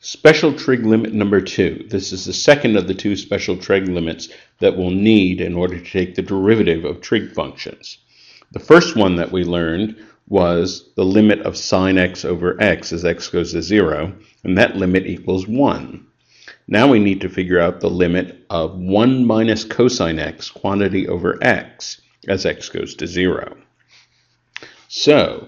Special trig limit number 2. This is the second of the two special trig limits that we'll need in order to take the derivative of trig functions. The first one that we learned was the limit of sine x over x as x goes to 0, and that limit equals 1. Now we need to figure out the limit of 1 minus cosine x quantity over x as x goes to 0. So,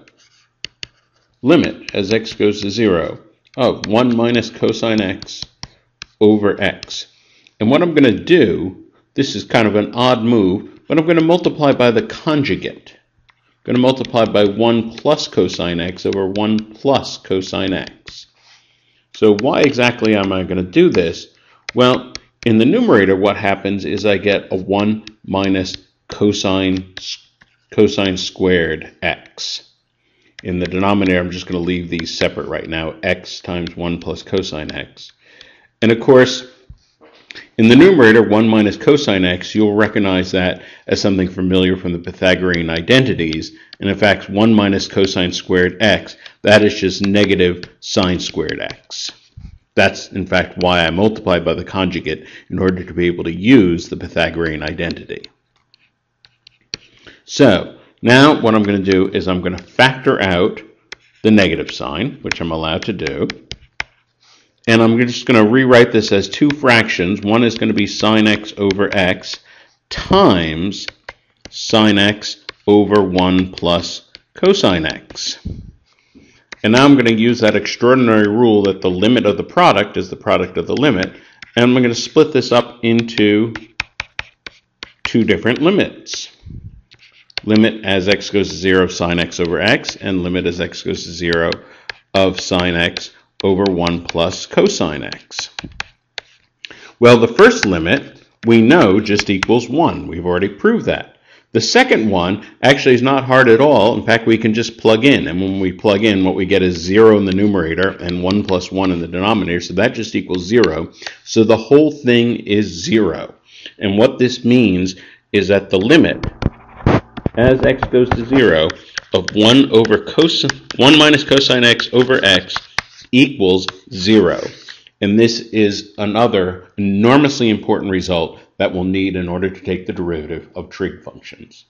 limit as x goes to 0 of 1 minus cosine x over x. And what I'm going to do, this is kind of an odd move, but I'm going to multiply by the conjugate. I'm going to multiply by 1 plus cosine x over 1 plus cosine x. So why exactly am I going to do this? Well, in the numerator, what happens is I get a 1 minus cosine squared x. In the denominator, I'm just going to leave these separate right now, x times 1 plus cosine x. And of course, in the numerator, 1 minus cosine x, you'll recognize that as something familiar from the Pythagorean identities. And in fact, 1 minus cosine squared x, that is just negative sine squared x. That's, in fact, why I multiply by the conjugate in order to be able to use the Pythagorean identity. So, now what I'm going to do is I'm going to factor out the negative sign, which I'm allowed to do. And I'm just going to rewrite this as two fractions. One is going to be sine x over x times sine x over 1 plus cosine x. And now I'm going to use that extraordinary rule that the limit of the product is the product of the limit. And I'm going to split this up into two different limits. Limit as x goes to 0 sine x over x, and limit as x goes to 0 of sine x over 1 plus cosine x. Well, the first limit we know just equals 1. We've already proved that. The second one actually is not hard at all. In fact, we can just plug in, and when we plug in, what we get is 0 in the numerator and 1 plus 1 in the denominator, so that just equals 0. So the whole thing is 0. And what this means is that the limit as x goes to 0 of 1 minus cosine x over x equals 0. And this is another enormously important result that we'll need in order to take the derivative of trig functions.